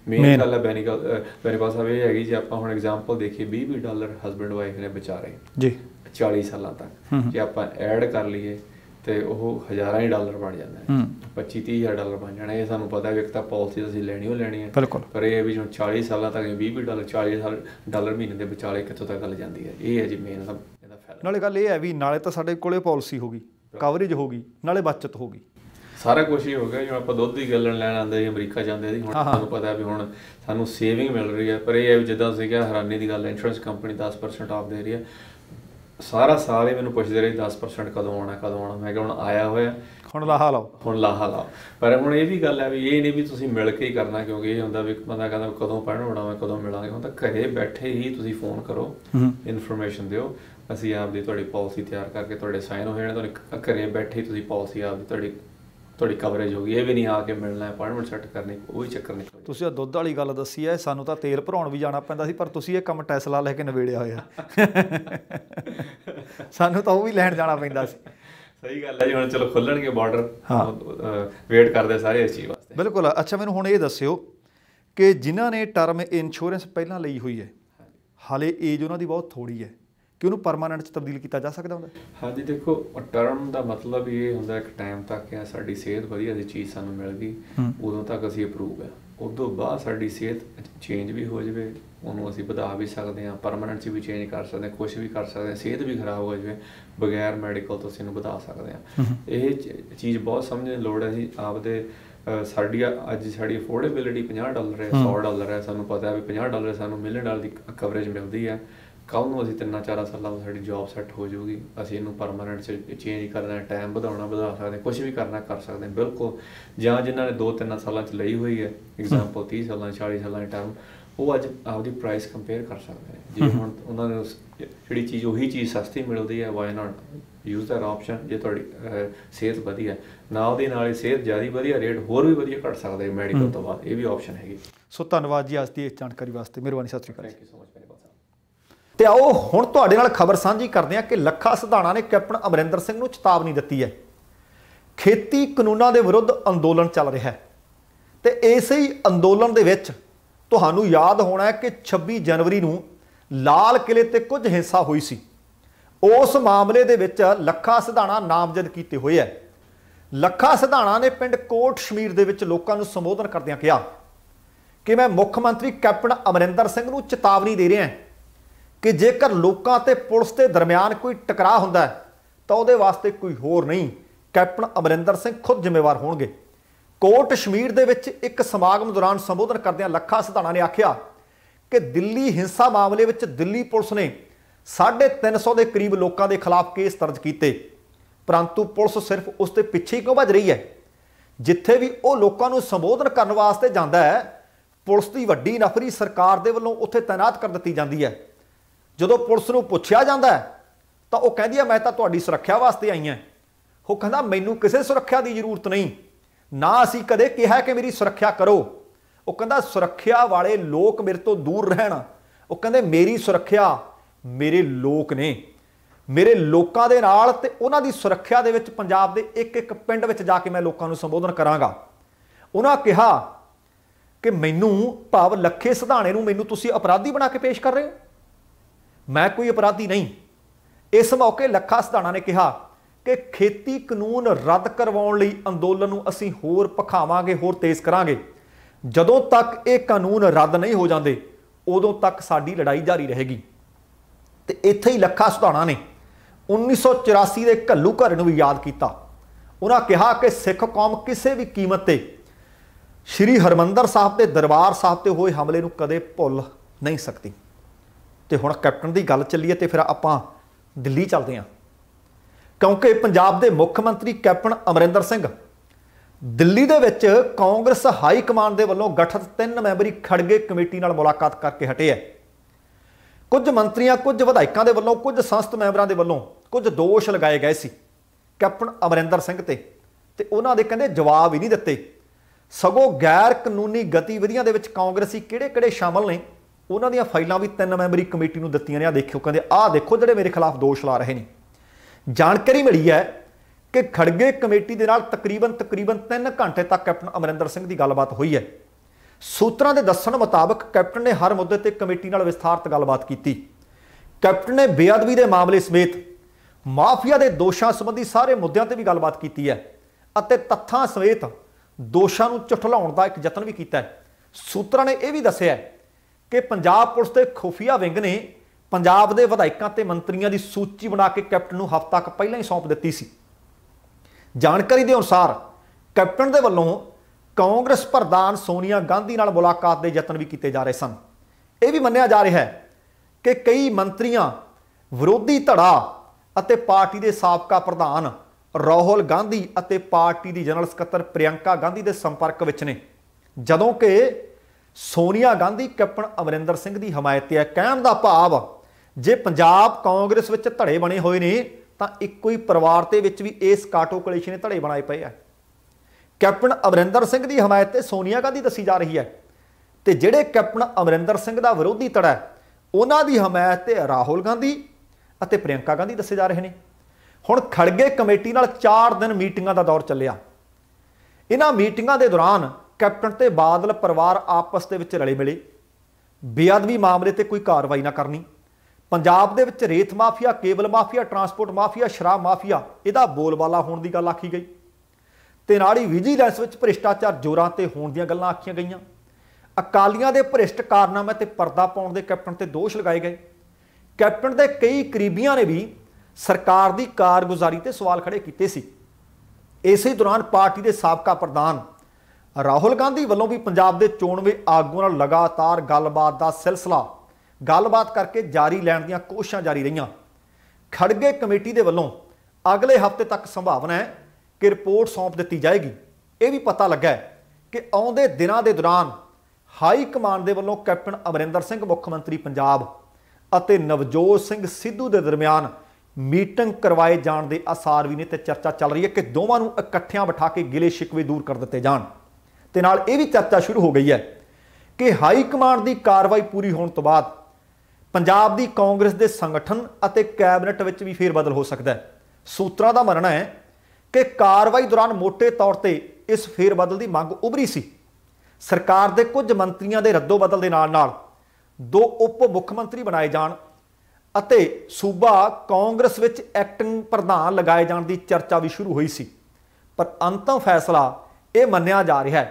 ਮੇਨ ਗੱਲ ਹੈ ਬੈਨੀਪਾਲ ਸਾਹਿਬ ਇਹ ਹੈਗੀ, ਜੇ ਆਪਾਂ ਹੁਣ ਐਗਜ਼ਾਮਪਲ ਦੇਖੀਏ $20 ਹਸਬੈਂਡ ਵਾਈਫ ਨੇ ਬਚਾ ਰਹੇ ਜੀ 40 ਸਾਲਾਂ ਤੱਕ, ਜੇ ਆਪਾਂ ਐਡ ਕਰ ਲਈਏ ਤੇ ਉਹ ਹਜ਼ਾਰਾਂ ਹੀ ਡਾਲਰ ਬਣ ਜਾਂਦੇ ਨੇ, $25-30,000 ਬਣ ਜਾਣਾ। ਇਹ ਸਾਨੂੰ ਪਤਾ ਵੀ ਇੱਕ ਤਾਂ ਪਾਲਿਸੀ ਅਸੀਂ ਲੈਣੀ ਓ ਲੈਣੀ ਹੈ, ਪਰ ਇਹ ਵੀ ਹੁਣ 40 ਸਾਲਾਂ ਤੱਕ $20 $40 ਮਹੀਨੇ ਦੇ ਵਿਚਾਲੇ ਕਿੱਥੋਂ ਤੱਕ ਗੱਲ ਜਾਂਦੀ ਹੈ। ਇਹ ਹੈ ਜੀ ਮੇਨ ਇਹਦਾ ਫਾਇਦਾ। ਨਾਲੇ ਗੱਲ ਇਹ ਹੈ ਵੀ ਨਾਲੇ ਤਾਂ ਸਾਡੇ ਕੋਲੇ ਪਾਲਿਸੀ ਹੋ ਗਈ, ਕਵਰੇਜ ਹੋ ਗਈ, ਨਾਲੇ ਬੱਚਤ ਹੋ ਗਈ, ਸਾਰਾ ਕੁਛ ਹੀ ਹੋ ਗਿਆ। ਜਿਵੇਂ ਆਪਾਂ ਦੁੱਧ ਦੀ ਗੈਲਨ ਲੈਣ ਆਉਂਦੇ ਸੀ ਅਮਰੀਕਾ ਜਾਂਦੇ ਸੀ, ਹੁਣ ਤੁਹਾਨੂੰ ਪਤਾ ਵੀ ਹੁਣ ਸਾਨੂੰ ਸੇਵਿੰਗ ਮਿਲ ਰਹੀ ਹੈ। ਪਰ ਇਹ ਹੈ ਵੀ ਜਿੱਦਾਂ ਤੁਸੀਂ ਕਿਹਾ ਹੈਰਾਨੀ ਦੀ ਗੱਲ ਹੈ, ਇੰਸ਼ੋਰੈਂਸ ਕੰਪਨੀ 10% ਆਫ ਦੇ ਰਹੀ ਹੈ। ਸਾਰਾ ਸਾਲ ਹੀ ਮੈਨੂੰ ਪੁੱਛਦੇ ਰਹੇ 10% ਕਦੋਂ ਆਉਣਾ। ਮੈਂ ਕਿਹਾ ਹੁਣ ਆਇਆ ਹੋਇਆ, ਹੁਣ ਲਾਹਾ ਲਾਓ। ਪਰ ਹੁਣ ਇਹ ਵੀ ਗੱਲ ਹੈ ਵੀ ਇਹ ਨਹੀਂ ਵੀ ਤੁਸੀਂ ਮਿਲ ਕੇ ਹੀ ਕਰਨਾ, ਕਿਉਂਕਿ ਇਹ ਹੁੰਦਾ ਵੀ ਬੰਦਾ ਕਹਿੰਦਾ ਕਦੋਂ ਪੜ੍ਹਨ ਬਣਾਵਾਂ, ਕਦੋਂ ਮਿਲਾਂਗੇ। ਹੁਣ ਤਾਂ ਘਰੇ ਬੈਠੇ ਹੀ ਤੁਸੀਂ ਫੋਨ ਕਰੋ, ਇਨਫੋਰਮੇਸ਼ਨ ਦਿਓ, ਅਸੀਂ ਆਪਦੀ ਤੁਹਾਡੀ ਪਾਲਿਸੀ ਤਿਆਰ ਕਰਕੇ ਤੁਹਾਡੇ ਸਾਈਨ ਹੋ ਜਾਣੇ, ਤੁਹਾਨੂੰ ਘਰੇ ਬੈਠੇ ਹੀ ਤੁਸੀਂ ਪਾਲਿਸੀ ਆਪਦੀ ਤੁਹਾਡੀ ਕਵਰੇਜ ਹੋ ਗਈ। ਇਹ ਵੀ ਨਹੀਂ ਆ ਕੇ ਮਿਲਣਾ, ਅਪਾਇੰਟਮੈਂਟ ਸੈੱਟ ਕਰਨੀ, ਕੋਈ ਚੱਕਰ ਨਹੀਂ। ਤੁਸੀਂ ਦੁੱਧ ਵਾਲੀ ਗੱਲ ਦੱਸੀ ਹੈ, ਸਾਨੂੰ ਤਾਂ ਤੇਲ ਭਰਾਉਣ ਵੀ ਜਾਣਾ ਪੈਂਦਾ ਸੀ, ਪਰ ਤੁਸੀਂ ਇਹ ਕੰਮ ਟੈਸਲਾ ਲੈ ਕੇ ਨਿਬੇੜਿਆ ਹੋਇਆ। ਸਾਨੂੰ ਤਾਂ ਉਹ ਵੀ ਲੈਣ ਜਾਣਾ ਪੈਂਦਾ ਸੀ। ਸਹੀ ਗੱਲ ਹੈ ਜੀ। ਹੁਣ ਚਲੋ ਖੁੱਲਣਗੇ ਬਾਰਡਰ, ਵੇਟ ਕਰਦੇ ਸਾਰੇ ਇਸ ਚੀਜ਼ ਵਾਸਤੇ। ਬਿਲਕੁਲ। ਅੱਛਾ, ਮੈਨੂੰ ਹੁਣ ਇਹ ਦੱਸਿਓ ਕਿ ਜਿਨ੍ਹਾਂ ਨੇ ਟਰਮ ਇੰਸ਼ੋਰੈਂਸ ਪਹਿਲਾਂ ਲਈ ਹੋਈ ਹੈ, ਹਾਲੇ ਏਜ ਉਹਨਾਂ ਦੀ ਬਹੁਤ ਥੋੜ੍ਹੀ ਹੈ, ਕਿ ਉਹਨੂੰ ਪਰਮਾਨੈਂਟ 'ਚ ਤਬਦੀਲ ਕੀਤਾ ਜਾ ਸਕਦਾ ਹੁੰਦਾ? ਹਾਂਜੀ, ਦੇਖੋ ਟਰਮ ਦਾ ਮਤਲਬ ਇਹ ਹੁੰਦਾ ਇੱਕ ਟਾਈਮ ਤੱਕ ਆ, ਸਾਡੀ ਸਿਹਤ ਵਧੀਆ ਦੀ ਚੀਜ਼ ਸਾਨੂੰ ਮਿਲ ਗਈ, ਉਦੋਂ ਤੱਕ ਅਸੀਂ ਅਪਰੂਵ ਹੈ। ਉਸ ਤੋਂ ਬਾਅਦ ਸਾਡੀ ਸਿਹਤ ਚੇਂਜ ਵੀ ਹੋ ਜਾਵੇ, ਉਹਨੂੰ ਅਸੀਂ ਵਧਾ ਵੀ ਸਕਦੇ ਹਾਂ, ਪਰਮਾਨੈਂਟ 'ਚ ਵੀ ਚੇਂਜ ਕਰ ਸਕਦੇ ਹਾਂ, ਕੁਛ ਵੀ ਕਰ ਸਕਦੇ ਹਾਂ। ਸਿਹਤ ਵੀ ਖਰਾਬ ਹੋ ਜਾਵੇ, ਬਗੈਰ ਮੈਡੀਕਲ ਤੋਂ ਅਸੀਂ ਇਹਨੂੰ ਵਧਾ ਸਕਦੇ ਹਾਂ। ਇਹ ਚੀਜ਼ ਬਹੁਤ ਸਮਝਣ ਦੀ ਲੋੜ ਹੈ। ਅਸੀਂ ਆਪਦੇ ਸਾਡੀ ਅਫੋਰਡੇਬਿਲਿਟੀ $50 ਹੈ, $100 ਹੈ। ਸਾਨੂੰ ਪਤਾ ਹੈ ਵੀ $50 ਸਾਨੂੰ $1 ਮਿਲੀਅਨ ਦੀ ਕਵਰੇਜ ਮਿਲਦੀ ਹੈ। ਕੱਲ੍ਹ ਨੂੰ ਅਸੀਂ 3-4 ਸਾਲਾਂ ਬਾਅਦ ਸਾਡੀ ਜੋਬ ਸੈੱਟ ਹੋ ਜਾਊਗੀ, ਅਸੀਂ ਇਹਨੂੰ ਪਰਮਾਨੈਂਟ 'ਚ ਚੇਂਜ ਕਰਨਾ, ਟਾਈਮ ਵਧਾ ਸਕਦੇ, ਕੁਛ ਵੀ ਕਰ ਸਕਦੇ ਬਿਲਕੁਲ। ਜਾਂ ਜਿਨ੍ਹਾਂ ਨੇ 2-3 ਸਾਲਾਂ 'ਚ ਲਈ ਹੋਈ ਹੈ, ਐਗਜ਼ਾਮਪਲ 30 ਸਾਲਾਂ 40 ਸਾਲਾਂ ਦੀ ਟਰਮ, ਉਹ ਅੱਜ ਆਪਦੀ ਪ੍ਰਾਈਸ ਕੰਪੇਅਰ ਕਰ ਸਕਦੇ ਨੇ। ਜੇ ਹੁਣ ਉਹਨਾਂ ਨੂੰ ਜਿਹੜੀ ਚੀਜ਼ ਉਹੀ ਚੀਜ਼ ਸਸਤੀ ਮਿਲਦੀ ਹੈ, why not use that option. ਜੇ ਤੁਹਾਡੀ ਸਿਹਤ ਵਧੀਆ, ਨਾਲ ਦੀ ਨਾਲ ਹੀ ਸਿਹਤ ਜ਼ਿਆਦਾ ਵਧੀਆ, ਰੇਟ ਹੋਰ ਵੀ ਵਧੀਆ ਘੱਟ ਸਕਦੇ ਮੈਡੀਕਲ ਤੋਂ ਬਾਅਦ, ਇਹ ਵੀ ਆਪਸ਼ਨ ਹੈਗੀ। ਸੋ ਧੰਨਵਾਦ ਜੀ ਅੱਜ ਦੀ ਇਸ ਜਾਣਕਾਰੀ ਵਾਸਤੇ, ਮਿਹਰਬਾਨੀ, ਸਤਿ ਸ਼੍ਰੀ ਅਕਾਲ। Thank you so much Bainipal Sahib. ਤੇ ਆਓ ਹੁਣ ਤੁਹਾਡੇ ਨਾਲ ਖਬਰ ਸਾਂਝੀ ਕਰਦੇ ਹਾਂ ਕਿ ਲੱਖਾ ਸਿਧਾਣਾ ਨੇ ਕੈਪਟਨ ਅਮਰਿੰਦਰ ਸਿੰਘ ਨੂੰ ਚੇਤਾਵਨੀ ਦਿੱਤੀ ਹੈ। ਖੇਤੀ ਕਾਨੂੰਨਾਂ ਦੇ ਵਿਰੁੱਧ ਅੰਦੋਲਨ ਚੱਲ ਰਿਹਾ ਹੈ ਤੇ ਇਸੇ ਹੀ ਅੰਦੋਲਨ ਦੇ ਵਿੱਚ ਤੁਹਾਨੂੰ ਯਾਦ ਹੋਣਾ ਹੈ ਕਿ 26 ਜਨਵਰੀ ਨੂੰ ਲਾਲ ਕਿਲੇ ਤੇ ਕੁਝ ਹਿੰਸਾ ਹੋਈ ਸੀ। ਉਸ ਮਾਮਲੇ ਦੇ ਵਿੱਚ ਲੱਖਾ ਸਿਧਾਣਾ ਨਾਮਜ਼ਦ ਕੀਤੇ ਹੋਏ ਹੈ। ਲੱਖਾ ਸਿਧਾਣਾ ਨੇ ਪਿੰਡ ਕੋਟ ਸ਼ਮੀਰ ਦੇ ਵਿੱਚ ਲੋਕਾਂ ਨੂੰ ਸੰਬੋਧਨ ਕਰਦਿਆਂ ਕਿਹਾ ਕਿ ਮੈਂ ਮੁੱਖ ਮੰਤਰੀ ਕੈਪਟਨ ਅਮਰਿੰਦਰ ਸਿੰਘ ਨੂੰ ਚੇਤਾਵਨੀ ਦੇ ਰਿਹਾ ਕਿ ਜੇਕਰ ਲੋਕਾਂ ਤੇ ਪੁਲਿਸ ਦੇ ਦਰਮਿਆਨ ਕੋਈ ਟਕਰਾਅ ਹੁੰਦਾ ਤਾਂ ਉਹਦੇ ਵਾਸਤੇ ਕੋਈ ਹੋਰ ਨਹੀਂ, ਕੈਪਟਨ ਅਮਰਿੰਦਰ ਸਿੰਘ ਖੁਦ ਜ਼ਿੰਮੇਵਾਰ ਹੋਣਗੇ। ਕੋਟ ਸ਼ਮੀਰ ਦੇ ਵਿੱਚ ਇੱਕ ਸਮਾਗਮ ਦੌਰਾਨ ਸੰਬੋਧਨ ਕਰਦਿਆਂ ਲੱਖਾ ਸਿਧਾਣਾ ਨੇ ਆਖਿਆ ਕਿ ਦਿੱਲੀ ਹਿੰਸਾ ਮਾਮਲੇ ਵਿੱਚ ਦਿੱਲੀ ਪੁਲਿਸ ਨੇ 350 ਦੇ ਕਰੀਬ ਲੋਕਾਂ ਦੇ ਖਿਲਾਫ ਕੇਸ ਦਰਜ ਕੀਤੇ, ਪਰੰਤੂ ਪੁਲਿਸ ਸਿਰਫ ਉਸ ਦੇ ਪਿੱਛੇ ਕਿਉਂ ਭੱਜ ਰਹੀ ਹੈ? ਜਿੱਥੇ ਵੀ ਉਹ ਲੋਕਾਂ ਨੂੰ ਸੰਬੋਧਨ ਕਰਨ ਵਾਸਤੇ ਜਾਂਦਾ ਹੈ, ਪੁਲਿਸ ਦੀ ਵੱਡੀ ਨਫਰੀ ਸਰਕਾਰ ਦੇ ਵੱਲੋਂ ਉੱਥੇ ਤਾਇਨਾਤ ਕਰ ਦਿੱਤੀ ਜਾਂਦੀ ਹੈ। ਜਦੋਂ ਪੁਲਿਸ ਨੂੰ ਪੁੱਛਿਆ ਜਾਂਦਾ ਤਾਂ ਉਹ ਕਹਿੰਦੀ ਹੈ ਮੈਂ ਤਾਂ ਤੁਹਾਡੀ ਸੁਰੱਖਿਆ ਵਾਸਤੇ ਆਈ ਹਾਂ। ਉਹ ਕਹਿੰਦਾ ਮੈਨੂੰ ਕਿਸੇ ਸੁਰੱਖਿਆ ਦੀ ਜ਼ਰੂਰਤ ਨਹੀਂ, ਨਾ ਅਸੀਂ ਕਦੇ ਕਿਹਾ ਕਿ ਮੇਰੀ ਸੁਰੱਖਿਆ ਕਰੋ। ਉਹ ਕਹਿੰਦਾ ਸੁਰੱਖਿਆ ਵਾਲੇ ਲੋਕ ਮੇਰੇ ਤੋਂ ਦੂਰ ਰਹਿਣ। ਉਹ ਕਹਿੰਦੇ ਮੇਰੀ ਸੁਰੱਖਿਆ ਮੇਰੇ ਲੋਕ ਨੇ, ਮੇਰੇ ਲੋਕਾਂ ਦੇ ਨਾਲ, ਤੇ ਉਹਨਾਂ ਦੀ ਸੁਰੱਖਿਆ ਦੇ ਵਿੱਚ ਪੰਜਾਬ ਦੇ ਇੱਕ ਪਿੰਡ ਵਿੱਚ ਜਾ ਕੇ ਮੈਂ ਲੋਕਾਂ ਨੂੰ ਸੰਬੋਧਨ ਕਰਾਂਗਾ। ਉਹਨਾਂ ਕਿਹਾ ਕਿ ਮੈਨੂੰ, ਭਾਵ ਲੱਖੇ ਸਿਧਾਣੇ ਨੂੰ, ਮੈਨੂੰ ਤੁਸੀਂ ਅਪਰਾਧੀ ਬਣਾ ਕੇ ਪੇਸ਼ ਕਰ ਰਹੇ ਹੋ, ਮੈਂ ਕੋਈ ਅਪਰਾਧੀ ਨਹੀਂ। ਇਸ ਮੌਕੇ ਲੱਖਾ ਸਿਧਾਣਾ ਨੇ ਕਿਹਾ ਕਿ ਖੇਤੀ ਕਾਨੂੰਨ ਰੱਦ ਕਰਵਾਉਣ ਲਈ ਅੰਦੋਲਨ ਨੂੰ ਅਸੀਂ ਹੋਰ ਭਖਾਵਾਂਗੇ, ਹੋਰ ਤੇਜ਼ ਕਰਾਂਗੇ। ਜਦੋਂ ਤੱਕ ਇਹ ਕਾਨੂੰਨ ਰੱਦ ਨਹੀਂ ਹੋ ਜਾਂਦੇ ਉਦੋਂ ਤੱਕ ਸਾਡੀ ਲੜਾਈ ਜਾਰੀ ਰਹੇਗੀ। ਤੇ ਇੱਥੇ ਹੀ ਲੱਖਾ ਸਿਧਾਣਾ ਨੇ 1984 ਦੇ ਘੱਲੂ ਘਰੇ ਨੂੰ ਵੀ ਯਾਦ ਕੀਤਾ। ਉਹਨਾਂ ਕਿਹਾ ਕਿ ਸਿੱਖ ਕੌਮ ਕਿਸੇ ਵੀ ਕੀਮਤ ਤੇ ਸ਼੍ਰੀ ਹਰਿਮੰਦਰ ਸਾਹਿਬ ਤੇ ਦਰਬਾਰ ਸਾਹਿਬ ਤੇ ਹੋਏ ਹਮਲੇ ਨੂੰ ਕਦੇ ਭੁੱਲ ਨਹੀਂ ਸਕਦੀ। ਤੇ ਹੁਣ ਕੈਪਟਨ ਦੀ ਗੱਲ ਚੱਲੀਏ ਤੇ ਫਿਰ ਆਪਾਂ ਦਿੱਲੀ ਚੱਲਦੇ ਹਾਂ, ਕਿਉਂਕਿ ਪੰਜਾਬ ਦੇ ਮੁੱਖ ਮੰਤਰੀ ਕੈਪਟਨ ਅਮਰਿੰਦਰ ਸਿੰਘ ਦਿੱਲੀ ਦੇ ਵਿੱਚ ਕਾਂਗਰਸ ਹਾਈ ਕਮਾਂਡ ਦੇ ਵੱਲੋਂ ਗਠਿਤ 3 ਮੈਂਬਰੀ ਖੜਗੇ ਕਮੇਟੀ ਨਾਲ ਮੁਲਾਕਾਤ ਕਰਕੇ ਹਟੇ ਹੈ। ਕੁਝ ਮੰਤਰੀਆਂ, ਕੁਝ ਵਿਧਾਇਕਾਂ ਦੇ ਵੱਲੋਂ, ਕੁਝ ਸੰਸਦ ਮੈਂਬਰਾਂ ਦੇ ਵੱਲੋਂ ਕੁਝ ਦੋਸ਼ ਲਗਾਏ ਗਏ ਸੀ ਕੈਪਟਨ ਅਮਰਿੰਦਰ ਸਿੰਘ ਤੇ ਉਹਨਾਂ ਦੇ ਕਹਿੰਦੇ ਜਵਾਬ ਹੀ ਨਹੀਂ ਦਿੱਤੇ। ਸਗੋਂ ਗੈਰ ਕਾਨੂੰਨੀ ਗਤੀਵਿਧੀਆਂ ਦੇ ਵਿੱਚ ਕਾਂਗਰਸੀ ਕਿਹੜੇ ਸ਼ਾਮਲ ਨੇ ਉਹਨਾਂ ਦੀਆਂ ਫਾਈਲਾਂ ਵੀ 3 ਮੈਂਬਰੀ ਕਮੇਟੀ ਨੂੰ ਦਿੱਤੀਆਂ ਨੇ। ਆ ਦੇਖਿਓ, ਕਹਿੰਦੇ ਆਹ ਦੇਖੋ ਜਿਹੜੇ ਮੇਰੇ ਖਿਲਾਫ ਦੋਸ਼ ਲਾ ਰਹੇ ਨੇ। ਜਾਣਕਾਰੀ ਮਿਲੀ ਹੈ कि खड़गे कमेटी के नाल तकरीबन 3 घंटे तक कैप्टन अमरिंदर सिंह की गलबात हुई है। सूत्रां दे दस्सण मुताबक कैप्टन ने हर मुद्दे ते कमेटी नाल विस्तारत गलबात की। कैप्टन ने बेअदबी के मामले समेत माफिया के दोषां संबंधी सारे मुद्दों पर भी गलबात की है अते तत्थां समेत दोषां नूं झुठलाउण दा एक यतन भी किया है। सूत्रां ने यह भी दस्सिया कि पंजाब पुलिस के खुफिया विंग ने पंजाब के विधायकों ते मंत्रियों की सूची बना के कैप्टन नूं हफ्ता क पहलां ही सौंप दी सी। जानकारी के अनुसार कैप्टन के वलों कांग्रेस प्रधान सोनिया गांधी नाल मुलाकात के यतन भी किए जा रहे सन। यह भी मन्निया जा रहा है कि कई मंत्रियां विरोधी धड़ा अते पार्टी के साबका प्रधान राहुल गांधी अते पार्टी की जनरल सकत्तर प्रियंका गांधी के संपर्क विच ने, जदों कि सोनिया गांधी कैप्टन अमरिंदर सिंह की हमायत है। कहण दा भाव जे पंजाब कांग्रेस विच धड़े बने हुए ने तां इक्को ही परिवार दे विच भी इस काटो कलेश ने धड़े बनाए पे है। कैप्टन अमरिंदर सिंह की हमायत ते सोनिया गांधी दसी जा रही है ते जिहड़े कैप्टन अमरिंदर सिंह का विरोधी धड़ा है उन्हां दी हमायत ते राहुल गांधी अते प्रियंका गांधी दसे जा रहे हैं। हुण खड़गे कमेटी नाल 4 दिन मीटिंगां दा दौर चलिया। इन्हां मीटिंगां दे दौरान कैप्टन ते बादल परिवार आपस दे विच रले मिले, बेअदबी मामले ते कोई कार्रवाई ना करनी, पंजाब दे विच रेत mafia, cable mafia, transport mafia, शराब माफिया इहदा बोलबाला होण दी गल आखी गई ते नाल ही विजिलेंस विच भ्रिष्टाचार जोरां ते होण दीयां गल्लां आखीआं गईआं। अकालियां दे भ्रिष्ट कारनामे ते पर्दा पाउण दे कैप्टन ते दोष लगाए गए। कैप्टन दे कई करीबियां ने भी सरकार की कारगुजारी ते सवाल खड़े किए सी। इस दौरान पार्टी के साबका प्रधान राहुल गांधी वालों भी पंजाब के चोणवे आगूआं नाल लगातार गलबात का सिलसिला गलबात करके जारी लैण दीआं कोशिशां जारी रहीआं। खड़गे कमेटी के वलों अगले हफ्ते तक संभावना है कि रिपोर्ट सौंप दी जाएगी। यह भी पता लगा है कि आउंदे दिनां दे दौरान हाई कमान के वलों कैप्टन अमरिंदर सिंह मुख मंत्री पंजाब अते नवजोत सिंह सिद्धू के दरमियान मीटिंग करवाए जाने के आसार भी ने ते चर्चा चल रही है कि दोवां नूं इकट्ठियां बिठा के गिले शिकवे दूर कर दिते जाण ते नाल यह भी चर्चा शुरू हो गई है कि हाई कमान की कार्रवाई पूरी होने तो बाद पंजाब की कांग्रेस के संगठन अते कैबिनेट विच भी फेरबदल हो सकता है। सूत्रां दा मनना है कि कार्रवाई दौरान मोटे तौर पर इस फेरबदल की मंग उभरी सी। सरकार के कुछ मंत्रियों के रद्दो बदल के नाल 2 उप मुख मंत्री बनाए जाण अते सूबा कांग्रेस विच एक्टिंग प्रधान लगाए जाने की चर्चा भी शुरू हुई सी। पर अंतिम फैसला यह मन्निया जा रहा है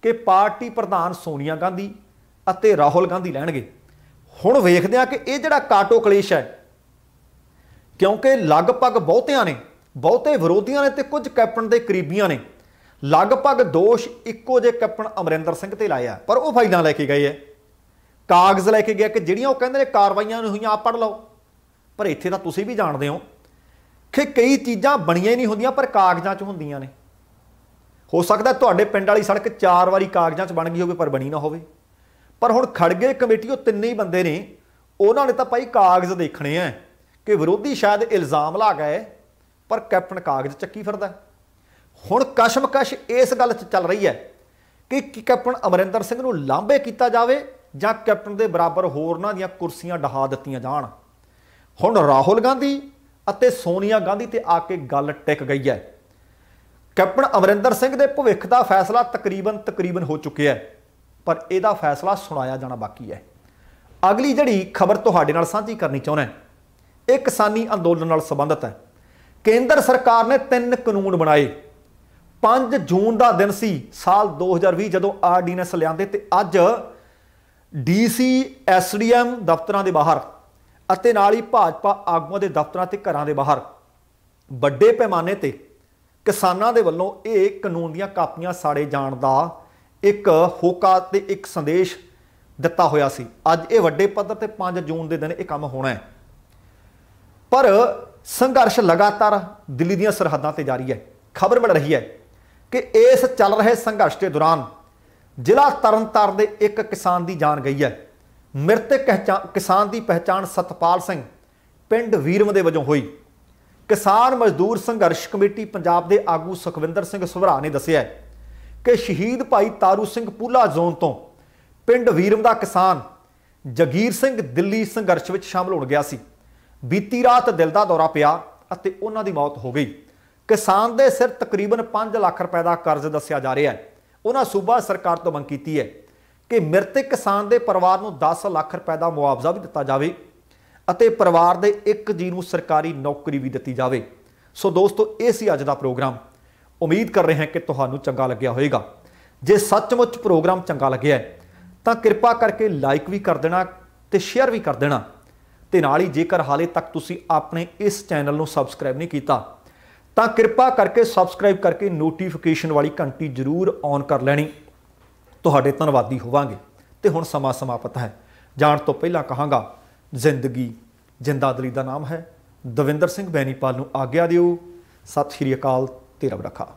कि पार्टी प्रधान सोनिया गांधी अते राहुल गांधी लैणगे। हुण वेखदे हां कि यह जिहड़ा काटो कलेश है, क्योंकि लगभग बहुते विरोधियों ने ते कुछ कैप्टन के करीबियां ने लगभग दोष इक्को जे कैप्टन अमरिंदर सिंह ते लाया, पर वह फाइलां लैके गए है, कागज़ लैके गया कि जिहड़ियां वो कहंदे ने कार्रवाइयां होईयां आप पढ़ लो। पर इत्थे तां तुसीं भी जाणदे हो कि कई चीज़ां बणीਆਂ ही नहीं होंदियां पर कागज़ां 'च होंदियां ने। हो सकता है तुहाडे पिंड वाली सड़क 4 वारी कागज़ां 'च बन गई होवे पर बनी ना होवे। पर हुण खड़गे कमेटी वो 3 ही बंदे ने, उन्होंने तो भाई कागज़ देखने हैं कि विरोधी शायद इल्ज़ाम ला गए पर कैप्टन कागज़ चक्की फिरदा। हुण कशमकश इस गल चल रही है कि कैप्टन अमरिंदर सिंह नूं लांभे किया जाए जां कैप्टन के बराबर होरनां दीआं कुर्सियां डहा दित्तियां जाण। हुण राहुल गांधी अते सोनिया गांधी ते आके गल टिक गई है। कैप्टन अमरिंदर सिंह के भविख का फैसला तकरीबन हो चुका है, पर यदा फैसला सुनाया जाना बाकी है। अगली जिहड़ी खबर तुहाडे नाल सांझी करनी चाहुंदा है एक किसानी अंदोलन नाल संबंधित है। केंद्र सरकार ने 3 कानून बनाए। 5 जून का दिन सी साल 2020 जदों आर्डीनेंस लिआंदे ते अज DC SDM दफ्तरां दे बाहर अते नाल ही भाजपा आगूआं दे दफ्तरां ते घरां दे बाहर वड्डे पैमाने ते किसानां दे वल्लों ये कानून दीआं कापियां साड़े जाण दा एक होका ते एक संदेश दिता होया सी। अज ये वड्डे पद्धर ते 5 जून के दिन ये काम होना है, पर संघर्ष लगातार दिल्ली दीआं सरहदां ते जारी है। खबर मिल रही है कि इस चल रहे संघर्ष के दौरान जिला तरनताਰਨ दे एक किसान की जान गई है। मृतक किसान की पहचान सतपाल सिंह पिंड वीरम दे वजों हुई। किसान मजदूर संघर्ष कमेटी पंजाब के आगू सुखविंदर सिंह सुभरा ने दस्सिया कि शहीद भाई तारू सिंह पूला जोन तो पिंड वीरम का किसान जगीर सिंह दिल्ली संघर्ष में शामिल हो गया सी। बीती रात दिल का दौरा पिया अते उन्हां दी मौत हो गई। किसान दे सिर तकरीबन 5 लाख रुपए का कर्ज दस्सिया जा रहा है। उन्होंने सूबा सरकार तो मंग की है कि मृतक किसान के परिवार को 10 लाख रुपए का मुआवजा भी दिता जाए ਅਤੇ परिवार के एक जी को सरकारी नौकरी भी दी जाए। सो दोस्तों, ये सी अज का प्रोग्राम। उम्मीद कर रहे हैं कि तुहानू चंगा लग्या होएगा। जे सचमुच प्रोग्राम चंगा लग्या है तो कृपा करके लाइक भी कर देना ते शेयर भी कर देना। ते नाल ही जेकर हाले तक तुसी अपने इस चैनल को सबसक्राइब नहीं किया तो कृपा करके सबसक्राइब करके नोटिफिकेशन वाली घंटी जरूर ऑन कर लैनी। तुहाडे धन्नवादी होवांगे। ते हुण समा समाप्त है। जाण तो पहला कहांगा, जिंदगी जिंदादिली का नाम है। दविंदर सिंह बैनीपाल नूं आग्या दिओ। सत श्री अकाल। तेरा रखा।